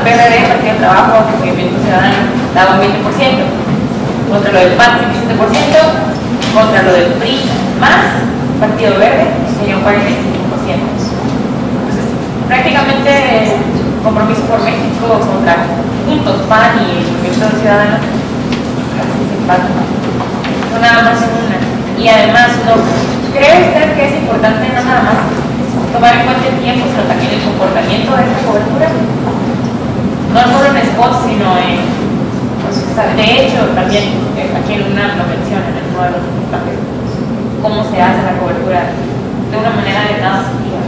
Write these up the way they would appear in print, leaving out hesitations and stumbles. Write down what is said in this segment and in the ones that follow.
PRD, Partido de Trabajo, Movimiento Ciudadano, daba un 20%, contra lo del PAN, 27%, contra lo del PRI más Partido Verde, sería un 45%. Entonces, prácticamente Compromiso por México contra Juntos, PAN y el Movimiento Ciudadano, casi se empatan. No nada más en una. Y además, ¿cree usted que es importante no nada más tomar en cuenta el tiempo, sino también el comportamiento de esta cobertura? No solo en spots, sino en, pues, de hecho, también aquí en UNAM lo menciona en uno de los mensajes, cómo se hace la cobertura de una manera de nada sencilla.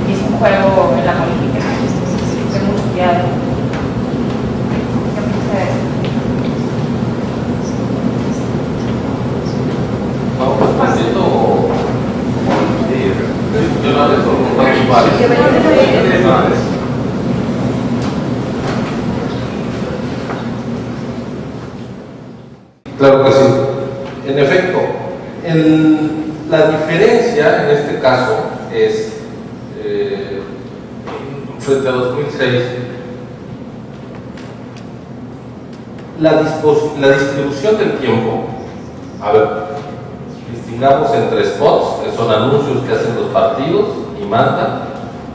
Y es un juego en la política de mucho cuidado. ¿Qué piensa de eso? Vamos respondiendo. Yo no les Claro que sí. En efecto, la diferencia en este caso es frente a 2006, la distribución del tiempo. A ver, distingamos entre spots, que son anuncios que hacen los partidos y mandan,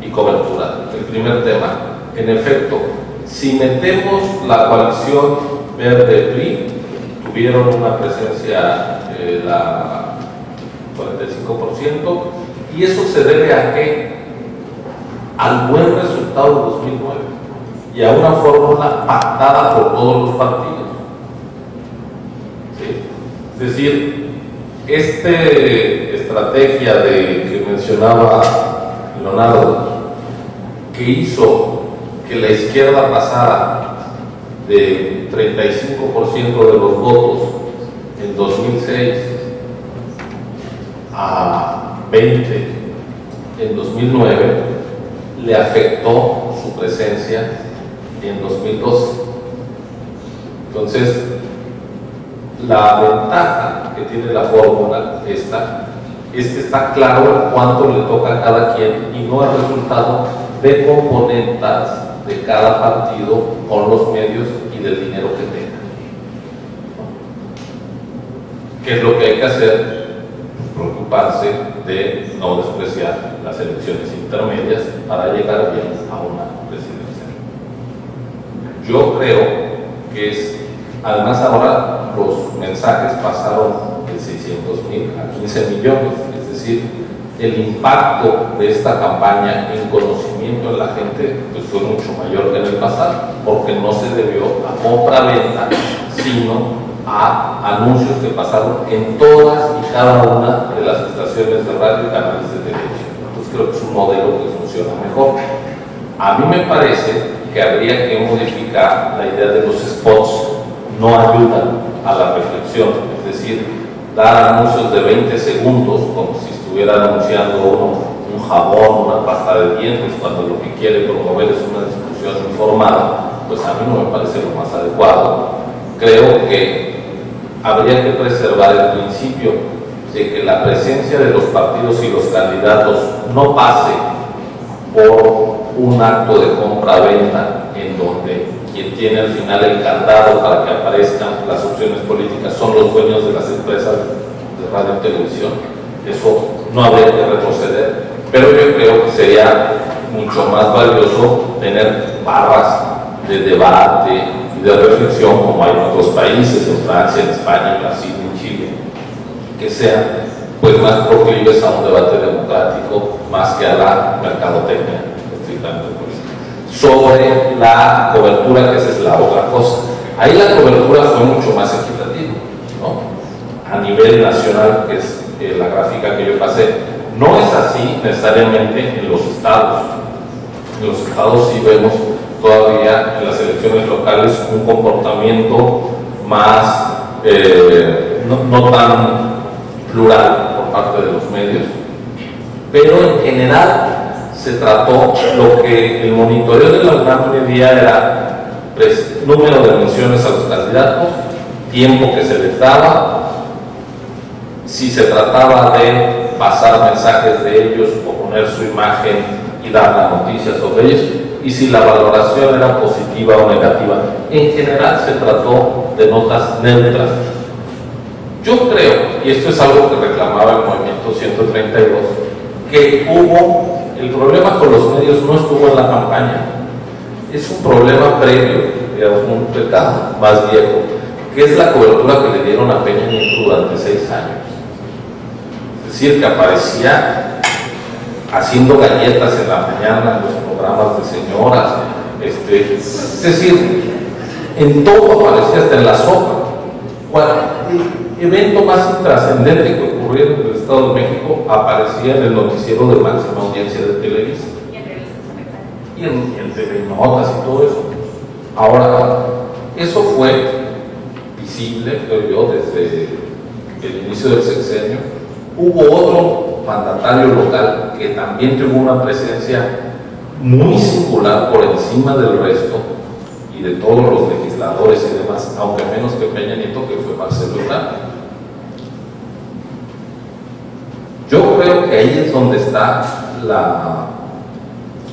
y cobertura. El primer tema, en efecto, si metemos la coalición Verde-PRI, tuvieron una presencia la 45%, y eso se debe a qué? Al buen resultado de 2009 y a una fórmula pactada por todos los partidos. ¿Sí? Es decir, esta estrategia que mencionaba Leonardo, que hizo que la izquierda pasara de 35% de los votos en 2006 a 20% en 2009, le afectó su presencia en 2012. Entonces, la ventaja que tiene la fórmula esta es que está claro cuánto le toca a cada quien y no el resultado de componentas de cada partido con los medios y del dinero que tenga. ¿Qué es lo que hay que hacer? Preocuparse de no despreciar las elecciones intermedias para llegar bien a una presidencial. Yo creo que es, además ahora los mensajes pasaron de 600,000 a 15 millones, es decir, el impacto de esta campaña en conocimiento de la gente pues fue mucho mayor que en el pasado, porque no se debió a compra-venta, sino a anuncios que pasaron en todas y cada una de las estaciones de radio y canales de televisión. Entonces creo que es un modelo que funciona mejor. A mí me parece que habría que modificar la idea de los spots. No ayudan a la reflexión, es decir, dar anuncios de 20 segundos como si estuviera anunciando uno un jabón, una pasta de dientes, cuando lo que quiere promover es una discusión informada, pues a mí no me parece lo más adecuado. Creo que habría que preservar el principio de que la presencia de los partidos y los candidatos no pase por un acto de compra-venta en donde quien tiene al final el candado para que aparezcan las opciones políticas son los dueños de las empresas de radio y televisión. Eso no habría que retroceder, pero yo creo que sería mucho más valioso tener barras de debate y de reflexión como hay en otros países, en Francia, en España, en Brasil, en Chile, que sean pues más proclives a un debate democrático más que a la mercadotecnia estrictamente política. Sobre la cobertura, que esa es la otra cosa, ahí la cobertura fue mucho más equitativa, ¿no? A nivel nacional, que es la gráfica que yo pasé. No es así necesariamente en los estados. En los estados sí vemos todavía en las elecciones locales un comportamiento más no tan plural por parte de los medios, pero en general se trató lo que el monitoreo de la UNAM medía era número de menciones a los candidatos, tiempo que se les daba, si se trataba de pasar mensajes de ellos o poner su imagen y dar la noticia sobre ellos, y si la valoración era positiva o negativa. En general se trató de notas neutras. Yo creo, y esto es algo que reclamaba el Movimiento 132, que el problema con los medios no estuvo en la campaña, es un problema previo, digamos, un pecado más viejo, que es la cobertura que le dieron a Peña Nieto durante 6 años. Es decir, que aparecía haciendo galletas en la mañana en los programas de señoras, es decir, en todo aparecía, hasta en la sopa. El evento más trascendente que ocurrió en el Estado de México aparecía en el noticiero de máxima audiencia de Televisa. Y en TV Notas y todo eso. Ahora, eso fue visible, creo yo, desde el inicio del sexenio. Hubo otro mandatario local que también tuvo una presencia muy singular por encima del resto y de todos los legisladores y demás, aunque menos que Peña Nieto, que fue Marcelo Ebrard. Yo creo que ahí es donde está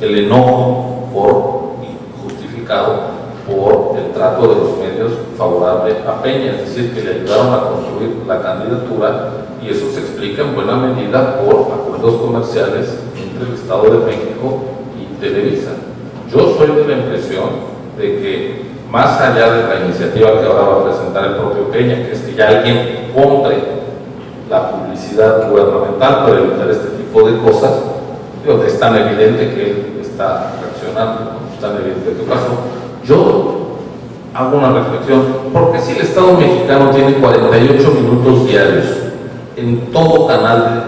el enojo justificado por el trato de los medios favorable a Peña, es decir, que le ayudaron a construir la candidatura, y eso se explica en buena medida por acuerdos comerciales entre el Estado de México y Televisa. Yo soy de la impresión de que, más allá de la iniciativa que ahora va a presentar el propio Peña, que es que ya alguien compre la publicidad gubernamental para evitar este tipo de cosas, es tan evidente que él está reaccionando, es tan evidente que pasó. Yo hago una reflexión, porque si el Estado mexicano tiene 48 minutos diarios en todo canal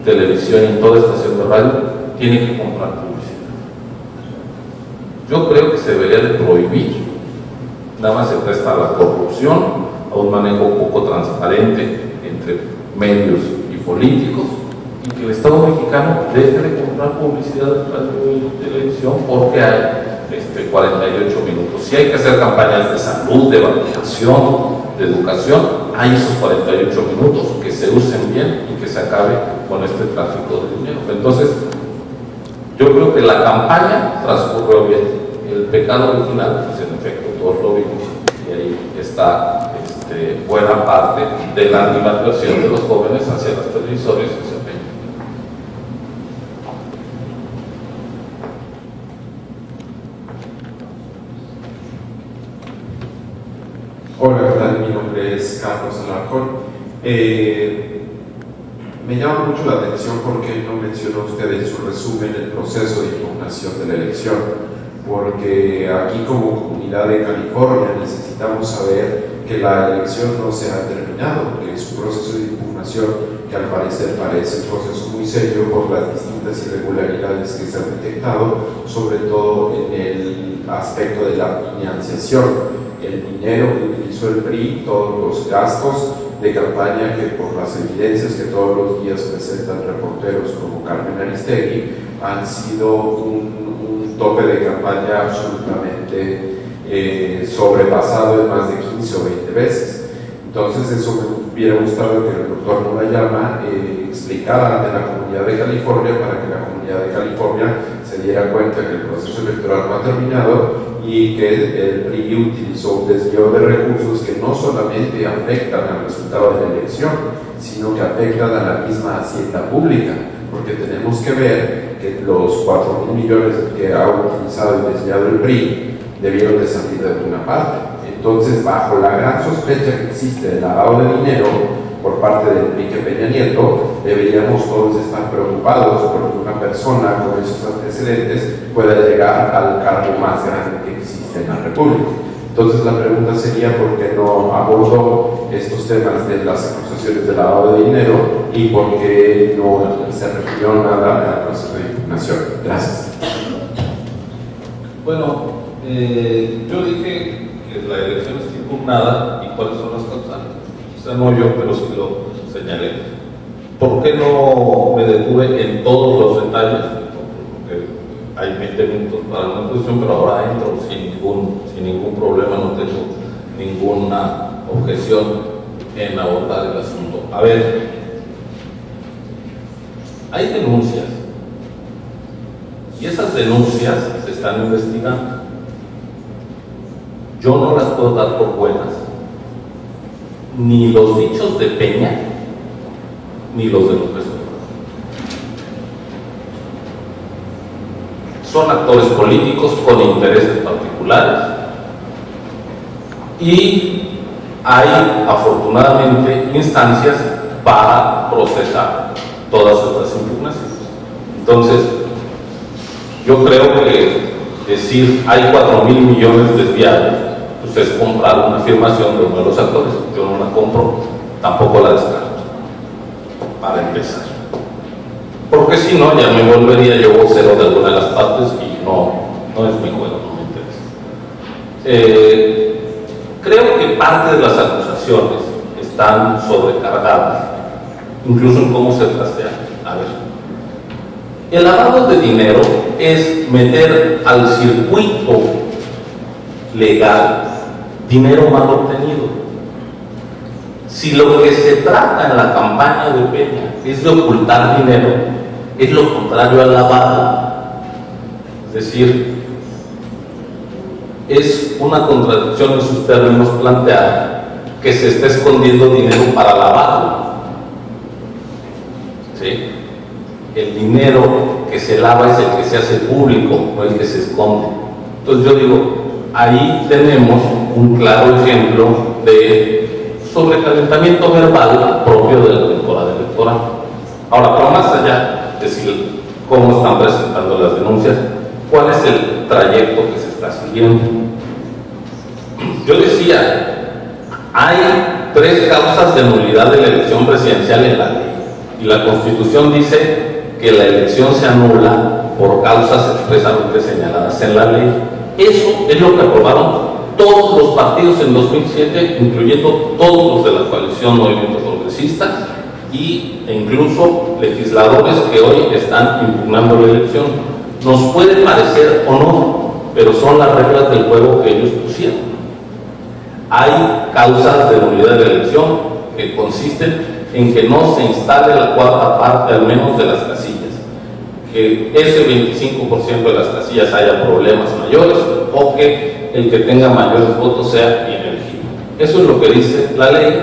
de televisión y en toda estación de radio, tiene que comprar publicidad. Yo creo que se debería de prohibir, nada más se presta a la corrupción, a un manejo poco transparente entre medios y políticos, y que el Estado mexicano deje de comprar publicidad de radio y televisión porque hay 48 minutos. Si hay que hacer campañas de salud, de vacunación, de educación, hay esos 48 minutos que se usen bien y que se acabe con este tráfico de dinero. Entonces, yo creo que la campaña transcurrió bien. El pecado original, pues en efecto todos lo vimos, y ahí está buena parte de la animadversión de los jóvenes hacia los televisores y hacia Peña. Hola, ¿qué tal? Mi nombre es Carlos Alarcón. Me llama mucho la atención porque no mencionó usted en su resumen el proceso de impugnación de la elección, porque aquí como comunidad de California necesitamos saber que la elección no se ha terminado, que es un proceso de impugnación que al parecer parece un proceso muy serio por las distintas irregularidades que se han detectado, sobre todo en el aspecto de la financiación. El dinero que utilizó el PRI, todos los gastos de campaña que por las evidencias que todos los días presentan reporteros como Carmen Aristegui han sido un tope de campaña absolutamente sobrepasado en más de 15 o 20 veces. Entonces eso me hubiera gustado que el doctor Murayama explicara ante la comunidad de California, para que la comunidad de California se diera cuenta que el proceso electoral no ha terminado y que el PRI utilizó un desvío de recursos que no solamente afectan al resultado de la elección, sino que afectan a la misma hacienda pública, porque tenemos que ver que los 4.000 millones que ha utilizado y desviado el PRI debieron de salir de alguna parte. Entonces, bajo la gran sospecha que existe de lavado de dinero por parte del PRI que Peña Nieto, deberíamos todos estar preocupados porque una persona con esos antecedentes pueda llegar al cargo más grande que existe en la República. Entonces la pregunta sería por qué no abordó estos temas de las acusaciones de lavado de dinero y por qué no se refirió nada al proceso de impugnación. Gracias. Bueno, yo dije que la elección está impugnada y cuáles son las causales. O sea, no yo, pero sí lo señalé. ¿Por qué no me detuve en todos los detalles? Porque hay 20 minutos para una cuestión, pero ahora entro sin ningún problema, no tengo ninguna objeción en abordar el asunto. A ver, hay denuncias Y esas denuncias se están investigando. Yo no las puedo dar por buenas, ni los dichos de Peña, ni los de López Obrador. Son actores políticos con intereses particulares y hay afortunadamente instancias para procesar todas estas impugnaciones. Entonces, yo creo que decir hay 4,000 millones desviados, pues es comprar una afirmación de uno de los actores. Yo no la compro, tampoco la descarto, para empezar. Porque si no, ya me volvería yo vocero de alguna de las partes y no es mi juego, no me interesa. Creo que parte de las acusaciones están sobrecargadas, incluso en cómo se trastean. A ver, el lavado de dinero es meter al circuito legal dinero mal obtenido. Si lo que se trata en la campaña de Peña es de ocultar dinero, es lo contrario al lavado. Es decir, es una contradicción en sus términos plantear que se está escondiendo dinero para lavarlo. ¿Sí? El dinero que se lava es el que se hace público, no el que se esconde. Entonces yo digo, ahí tenemos un claro ejemplo de sobrecalentamiento verbal propio de la temporada electoral. Ahora, pero más allá de decir cómo están presentando las denuncias, ¿cuál es el trayecto que se está siguiendo? Yo decía, hay 3 causas de nulidad de la elección presidencial en la ley, y la Constitución dice que la elección se anula por causas expresamente señaladas en la ley. Eso es lo que aprobaron todos los partidos en 2007, incluyendo todos los de la coalición Movimiento Progresista e incluso legisladores que hoy están impugnando la elección. Nos puede parecer o no, pero son las reglas del juego que ellos pusieron. Hay causas de nulidad de la elección que consisten en que no se instale la 4ª parte al menos de las casillas, que ese 25% de las casillas haya problemas mayores o que el que tenga mayores votos sea inelegible. Eso es lo que dice la ley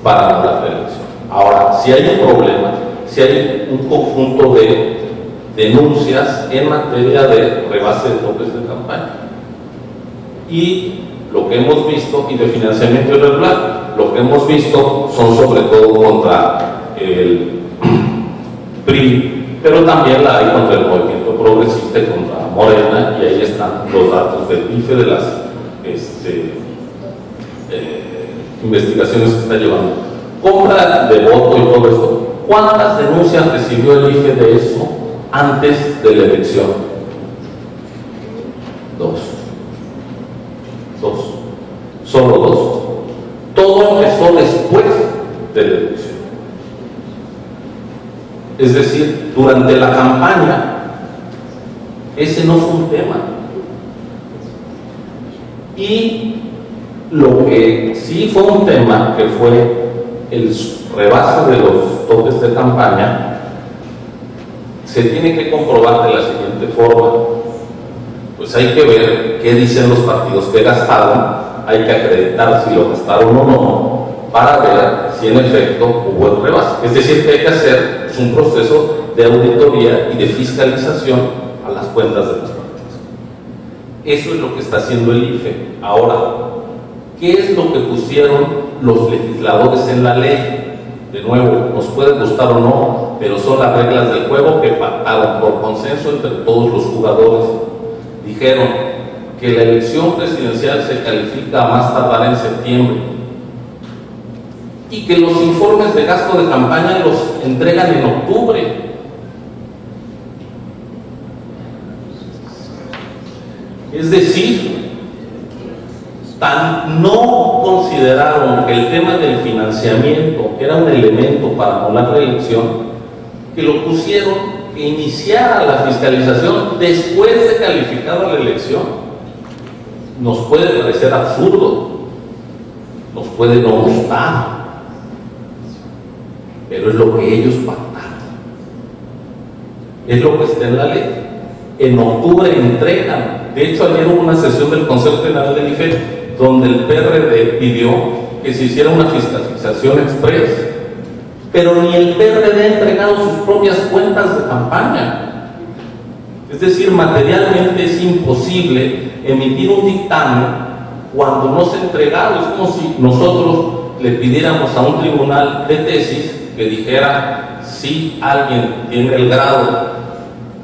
para anular la elección. Ahora, si hay un problema, si hay un conjunto de denuncias en materia de rebase de topes de campaña y lo que hemos visto, y de financiamiento irregular, lo que hemos visto son sobre todo contra el PRI, pero también la hay contra el Movimiento Progresista y contra Morena, y ahí están los datos del IFE de las investigaciones que está llevando. Compra de voto y todo esto. ¿Cuántas denuncias recibió el IFE de eso antes de la elección? 2. Solo 2. Todo empezó después de la elección. Es decir, durante la campaña, ese no fue un tema. Y lo que sí fue un tema, que fue el rebase de los topes de campaña, se tiene que comprobar de la siguiente forma. Pues hay que ver qué dicen los partidos que gastaron, hay que acreditar si lo gastaron o no, para ver si en efecto hubo el rebase. Es decir, que hay que hacer un proceso de auditoría y de fiscalización a las cuentas de los partidos. Eso es lo que está haciendo el IFE. Ahora, ¿qué es lo que pusieron los legisladores en la ley? De nuevo, nos puede gustar o no, pero son las reglas del juego que pactaron por consenso entre todos los jugadores. Dijeron que la elección presidencial se califica a más tardar en septiembre y que los informes de gasto de campaña los entregan en octubre. Es decir, tan no consideraron que el tema del financiamiento era un elemento para anular la elección, que lo pusieron que iniciara la fiscalización después de calificada la elección. Nos puede parecer absurdo, nos puede no gustar, pero es lo que ellos pactaron, es lo que está en la ley. En octubre entregan. De hecho, ayer hubo una sesión del Consejo General del IFE donde el PRD pidió que se hiciera una fiscalización express. Pero ni el PRD ha entregado sus propias cuentas de campaña. Es decir, materialmente es imposible emitir un dictamen cuando no se ha entregado. Es como si nosotros le pidiéramos a un tribunal de tesis que dijera si alguien tiene el grado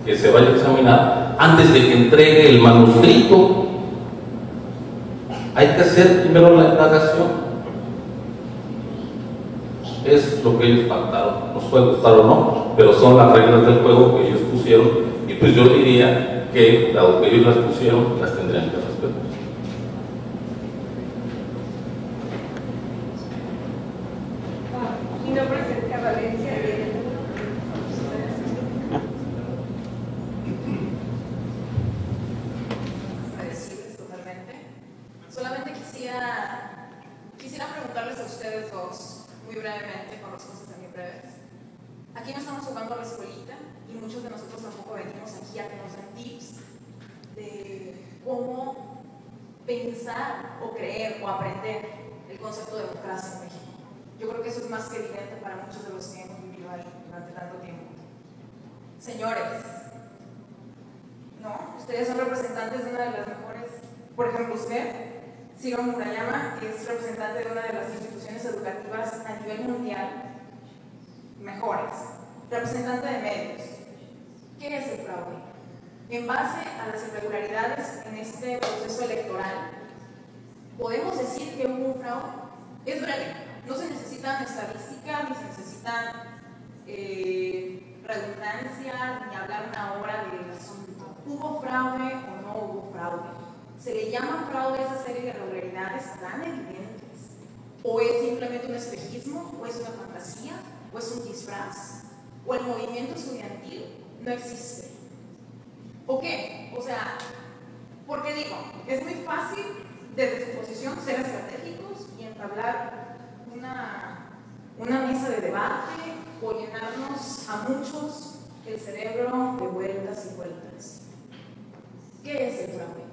que se vaya a examinar antes de que entregue el manuscrito. Hay que hacer primero la indagación. Es lo que ellos pactaron, nos puede gustar o no, pero son las reglas del juego que ellos pusieron, y pues yo diría que, dado que ellos las pusieron, las tendrían que respetar. Mi nombre es Erika Valencia. Agradecibles totalmente. Solamente quisiera preguntarles a ustedes dos, muy brevemente, con respuestas también breves. Aquí no estamos jugando a la escuelita y muchos de nosotros tampoco venimos aquí a que nos den tips de cómo pensar o creer o aprender el concepto de democracia en México. Yo creo que eso es más que evidente para muchos de los que hemos vivido ahí durante tanto tiempo. Señores, ¿no? Ustedes son representantes de una de las mejores, por ejemplo usted, Ciro Murayama, que es representante de una de las instituciones educativas a nivel mundial mejores, representante de medios. ¿Qué es el fraude? En base a las irregularidades en este proceso electoral, ¿podemos decir que hubo un fraude? Es breve, no se necesitan estadísticas, ni se necesitan redundancias, ni hablar una hora del asunto. ¿Hubo fraude o no hubo fraude? ¿Se le llama fraude a esa serie de irregularidades tan evidentes? ¿O es simplemente un espejismo? ¿O es una fantasía? ¿O es un disfraz? ¿O el movimiento estudiantil no existe? ¿O qué? O sea, porque digo, es muy fácil desde su posición ser estratégicos y entablar una mesa de debate o llenarnos a muchos el cerebro de vueltas y vueltas. ¿Qué es el fraude?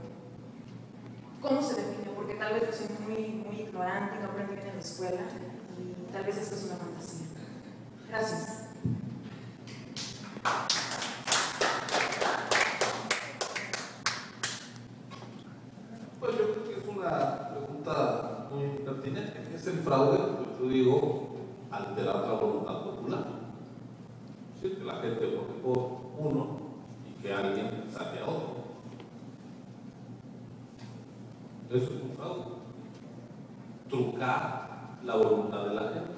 ¿Cómo se define? Porque tal vez yo soy muy ignorante y no aprendí bien en la escuela y tal vez esto es una fantasía. Gracias. Pues yo creo que es una pregunta muy pertinente. ¿Qué es el fraude? Pues yo digo, alterar la voluntad popular. Es decir, que la gente vote por uno y que alguien saque a otro. Eso es un fraude. Trucar la voluntad de la gente.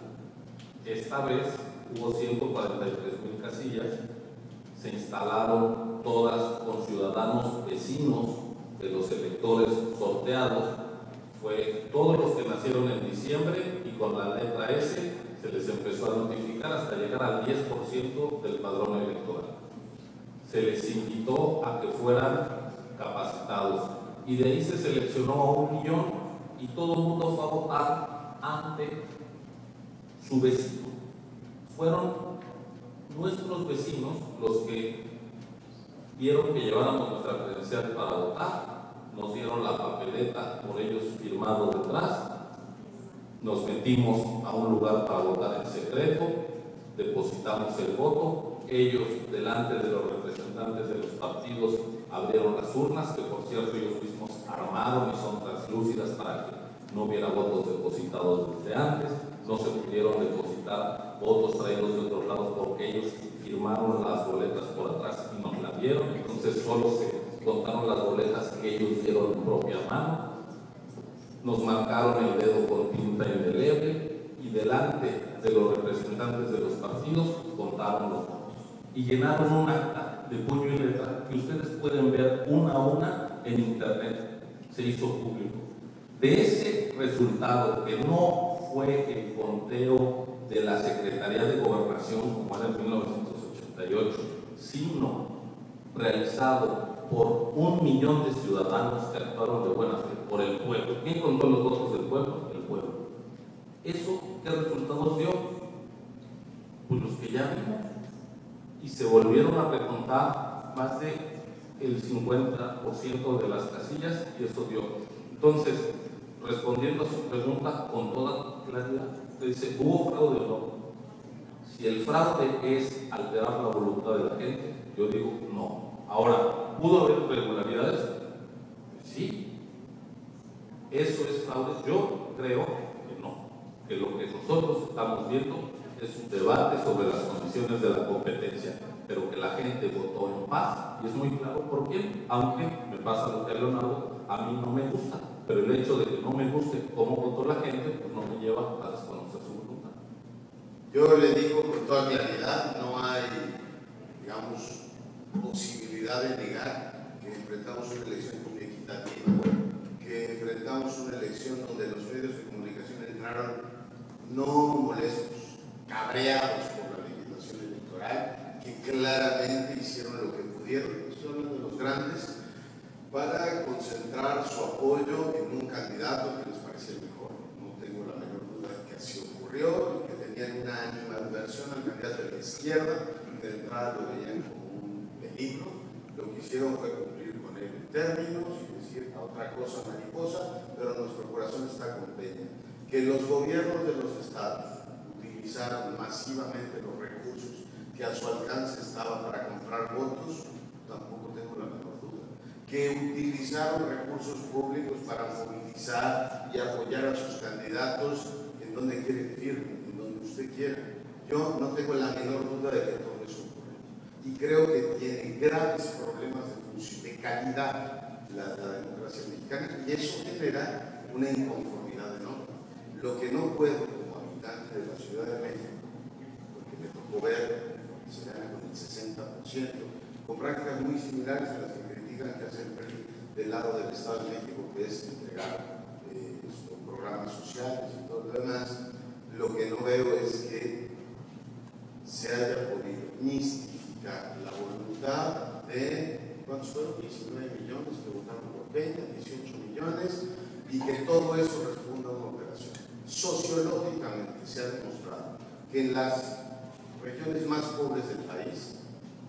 Esta vez hubo 143,000 casillas, se instalaron todas con ciudadanos vecinos de los electores sorteados. Fue todos los que nacieron en diciembre y con la letra S se les empezó a notificar hasta llegar al 10% del padrón electoral. Se les invitó a que fueran capacitados y de ahí se seleccionó a 1 millón y todo el mundo fue a votar ante su vecino. Fueron nuestros vecinos los que vieron que lleváramos nuestra credencial para votar, nos dieron la papeleta por ellos firmado detrás, nos metimos a un lugar para votar en secreto, depositamos el voto, ellos delante de los representantes de los partidos abrieron las urnas, que por cierto ellos mismos armaron y son translúcidas para que no hubiera votos depositados desde antes, no se pudieron depositar votos traídos de otros lados porque ellos firmaron las boletas por atrás y nos las dieron, entonces solo se contaron las boletas que ellos dieron en propia mano, nos marcaron el dedo con tinta indeleble y delante de los representantes de los partidos contaron los votos y llenaron un acta de puño y letra que ustedes pueden ver una a una en internet, se hizo público. De ese resultado, que no fue el conteo de la Secretaría de Gobernación como era en 1988, sino realizado por 1 millón de ciudadanos que actuaron de buena fe, por el pueblo. ¿Quién contó los votos del pueblo? El pueblo. ¿Eso qué resultados dio? Pues los que ya vimos. Y se volvieron a recontar más de el 50% de las casillas y eso dio. Entonces, respondiendo a su pregunta con toda claridad, usted dice, ¿hubo fraude o no? Si el fraude es alterar la voluntad de la gente, yo digo no. Ahora, ¿pudo haber irregularidades? Sí. ¿Eso es fraude? Yo creo que no. Que lo que nosotros estamos viendo es un debate sobre las condiciones de la competencia, pero que la gente votó en paz, y es muy claro por qué, aunque me pasa lo que a Leonardo, a mí no me gusta, pero el hecho de que no me guste cómo votó la gente, pues no me lleva a desconocer su voluntad. Yo le digo con toda claridad, no hay, digamos, posibilidad de negar que enfrentamos una elección muy equitativa, que enfrentamos una elección donde los medios de comunicación entraron no molestos, cabreados por la legislación electoral, que claramente hicieron lo que pudieron, son de los grandes, para concentrar su apoyo en un candidato que les parecía mejor. No tengo la menor duda de que así ocurrió, y que tenían una animadversión al candidato de la izquierda, que de entrada lo veían como un peligro. Lo que hicieron fue cumplir con él en términos y decir otra cosa mariposa, pero nuestro corazón está con Peña. Que los gobiernos de los estados utilizaron masivamente los recursos que a su alcance estaban para comprar votos, tampoco tengo la menor duda. Que utilizaron recursos públicos para movilizar y apoyar a sus candidatos en donde quiere que firmen, en donde usted quiera. Yo no tengo la menor duda de que todo eso ocurre. Y creo que tiene graves problemas de calidad la democracia mexicana, y eso genera una inconformidad enorme. Lo que no puedo como habitante de la Ciudad de México, porque me tocó ver que se gana con el 60%, con prácticas muy similares a las que critican que hace el PRI del lado del Estado de México, que es entregar programas sociales y todo lo demás, lo que no veo es que se haya podido mistificar la voluntad de, ¿cuántos fueron? 19 millones que votaron por Peña, 18 millones, y que todo eso responda a una operación. Sociológicamente se ha demostrado que en las regiones más pobres del país,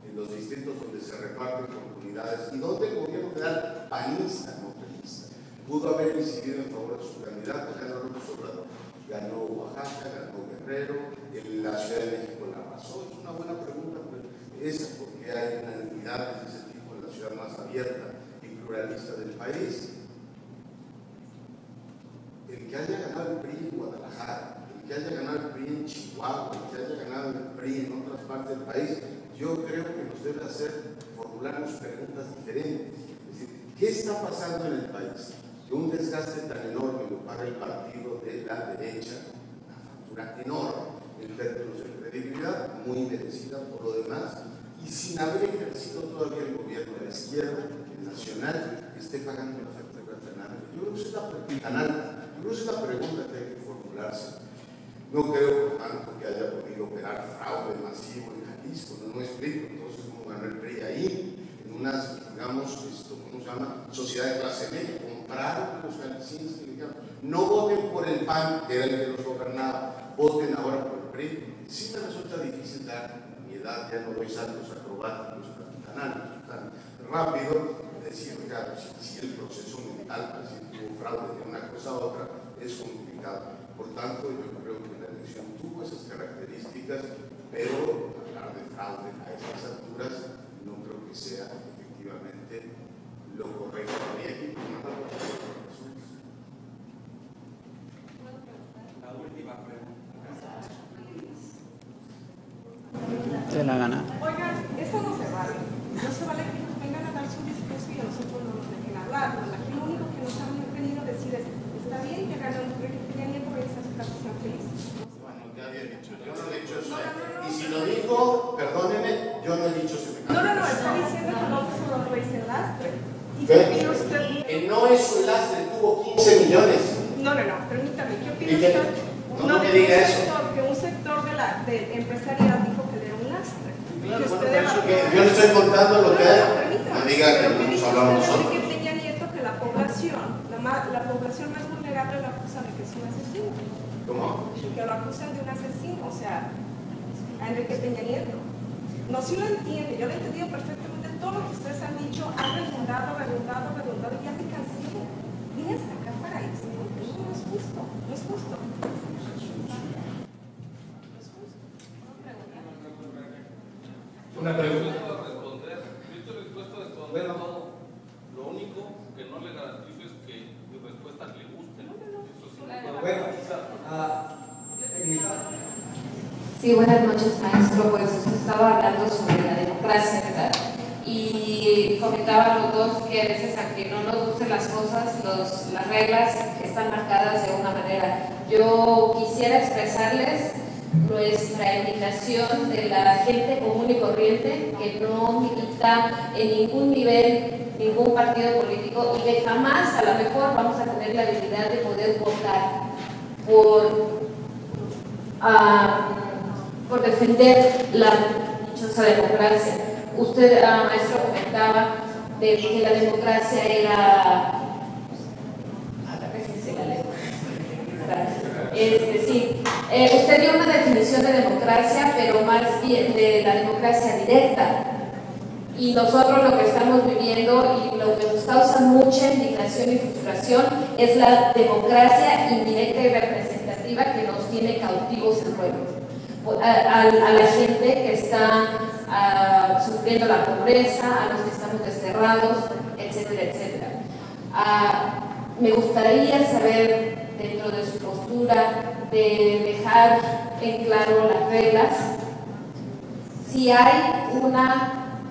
en los distritos donde se reparten comunidades y donde el gobierno federal panista, no priista, pudo haber incidido en favor de su candidato, ganó López Obrador, ganó Oaxaca, ganó Guerrero, en la Ciudad de México la pasó. Es una buena pregunta, pero es porque hay unanimidades de ese tipo en la ciudad más abierta y pluralista del país. El que haya ganado el PRI en Guadalajara, el que haya ganado el PRI en Chihuahua, el que haya ganado el PRI en otras partes del país, yo creo que nos debe hacer formularnos preguntas diferentes. Es decir, ¿qué está pasando en el país? Que un desgaste tan enorme lo paga el partido de la derecha, una factura enorme en términos de credibilidad, muy merecida por lo demás, y sin haber ejercido todavía el gobierno de la izquierda, el nacional, esté pagando la factura tan alta. Yo creo que esa es la pregunta que hay que formularse. No creo, por tanto, que haya podido operar fraude masivo en Jalisco, no me explico. Entonces, ¿cómo ganó el PRI ahí? En unas, digamos, ¿cómo se llama? Sociedad de clase media. Compraron los jaliscienses que dijeron, no voten por el PAN, que era el que los gobernaba, voten ahora por el PRI. Sí me resulta difícil dar, mi edad ya no doy saltos acrobáticos tan rápido, decir, claro, si el proceso mental para decir que hubo fraude de una cosa a otra es complicado. Por tanto, yo creo que la elección tuvo esas características, pero hablar de fraude a esas alturas no creo que sea efectivamente lo correcto. La última pregunta. Te la gana. Oigan, eso no se vale. No se vale que nos vengan a dar su discurso y a nosotros no nos dejen hablar. Aquí lo único que nos han venido a decir es, está bien que ganó Peña Nieto y esa es la cuestión feliz. Bueno, ya había dicho, yo no he dicho eso. Y si lo dijo, perdóneme, yo no he dicho semejante. No, está diciendo que López Obrador es el lastre. ¿Y ¿Qué? qué opina usted? No es un lastre, tuvo 15 millones. No, permítame, ¿qué opina ¿Y qué? usted? No me diga eso. Que un sector del empresariado dijo que le era un lastre. Claro, que bueno, usted por eso debatió. que yo le estoy contando lo que hay. Permítame. No diga que Pero no ¿qué hemos dice hablado usted de nosotros. Enrique Peña Nieto que la población más vulnerable lo acusa de que es un asesino? ¿Cómo? Que lo acusan de un asesino, o sea, a Enrique Peña Nieto. No, sí lo entiende, yo lo he entendido perfectamente todo lo que ustedes han dicho, han redundado, y ya me cansé. Vine hasta acá para esto. No es justo, no es justo. Una pregunta para responder. Yo estoy dispuesto a responder todo. Lo único que no le garantizo es que mi respuesta le guste. Eso sí me puedo garantizar. Sí, buenas noches, maestro. Pues usted estaba hablando sobre la democracia, ¿verdad? Y comentaban los dos que a veces, aunque no nos gusten las cosas, las reglas están marcadas de una manera. Yo quisiera expresarles nuestra indignación de la gente común y corriente que no milita en ningún nivel, ningún partido político, y que jamás a lo mejor vamos a tener la habilidad de poder votar por defender la dichosa democracia. Usted, maestro, comentaba de que la democracia era... sí, usted dio una definición de democracia, pero más bien de la democracia directa. Y nosotros lo que estamos viviendo y lo que nos causa mucha indignación y frustración es la democracia indirecta y representativa que nos tiene cautivos el pueblo. A la gente que está sufriendo la pobreza, a los que estamos desterrados, etcétera, etcétera. Me gustaría saber, dentro de su postura, de dejar en claro las reglas, si hay una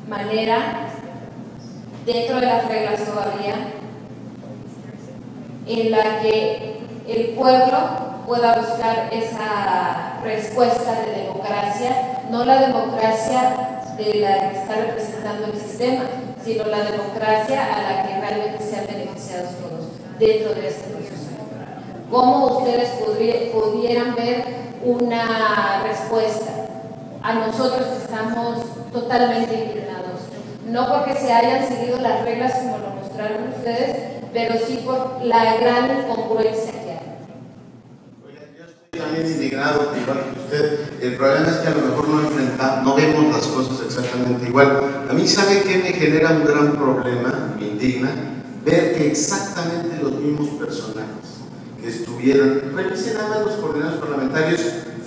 manera, dentro de las reglas todavía, en la que el pueblo pueda buscar esa respuesta de democracia, no la democracia de la que está representando el sistema, sino la democracia a la que realmente sean beneficiados todos dentro de este proceso. ¿Cómo ustedes pudieran ver una respuesta a nosotros que estamos totalmente indignados? No porque se hayan seguido las reglas como lo mostraron ustedes, pero sí por la gran incongruencia que hay. Yo estoy también indignado, igual que usted. El problema es que a lo mejor no vemos las cosas exactamente igual. A mí, ¿sabe qué me genera un gran problema? Me indigna ver que exactamente los mismos personajes que estuvieron, revisen nada más los coordinadores parlamentarios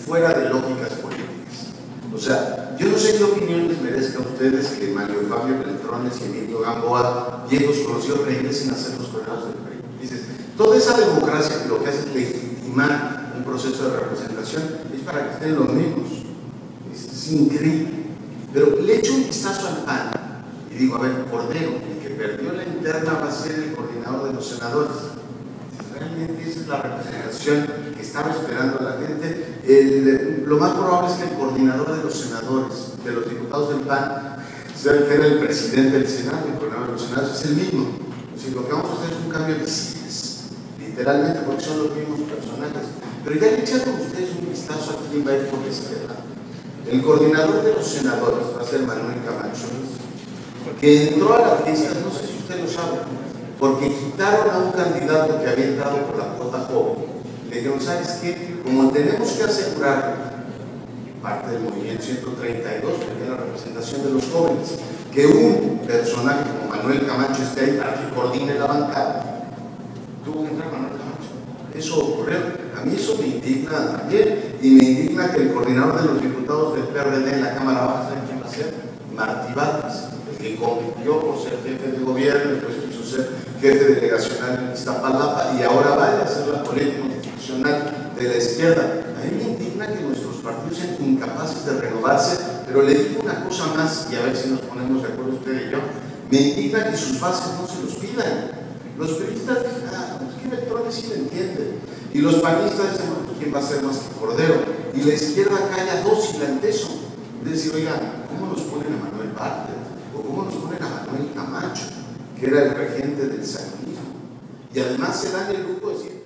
fuera de lógicas políticas. O sea, yo no sé qué opinión les merezca a ustedes que Mario Fabio Beltrones y Emilio Gamboa, viejos conocidos, regresen a ser los coordinadores del PRI. Dices, toda esa democracia que lo que hace es legitimar un proceso de representación es para que estén los mismos. Es increíble. Pero le echo un vistazo al PAN y digo, a ver, Cordero, el que perdió la interna va a ser el coordinador de los senadores. Realmente esa es la representación que estaba esperando la gente. Lo más probable es que el coordinador de los senadores, de los diputados del PAN, sea el que era el presidente del Senado, el coordinador de los senadores, es el mismo. O sea, lo que vamos a hacer es un cambio de sillas, literalmente, porque son los mismos personajes. Pero ya le echaron ustedes un vistazo a quién va a ir por la izquierda. El coordinador de los senadores va a ser Manuel Camacho, que entró a la fiesta, no sé si usted lo sabe, porque quitaron a un candidato que había entrado por la cuota joven. Le dijeron, ¿sabes qué? Como tenemos que asegurar parte del movimiento 132, porque es la representación de los jóvenes, que un personaje como Manuel Camacho esté ahí para que coordine la bancada, tuvo que entrar Manuel Camacho. Eso ocurrió. A mí eso me indigna también, y me indigna que el coordinador de los diputados del PRD en la Cámara Baja, ¿saben quién va a ser? Martí Vázquez, el que compitió por ser jefe de gobierno, después quiso ser jefe delegacional en Iztapalapa y ahora va a ser la política constitucional de la izquierda. A mí me indigna que nuestros partidos sean incapaces de renovarse, pero le digo una cosa más y a ver si nos ponemos de acuerdo usted y yo. Me indigna que sus bases no se los pidan. Los periodistas dicen, pues que Beltrones sí lo entiende. Y los panistas dicen, bueno, pues quién va a ser más que Cordero. Y la izquierda calla dócil ante eso. Es decir, oigan, ¿cómo nos ponen a Manuel Bartlett? ¿O cómo nos ponen a Manuel Camacho, que era el regente del sanchismo? Y además se dan el lujo de decir,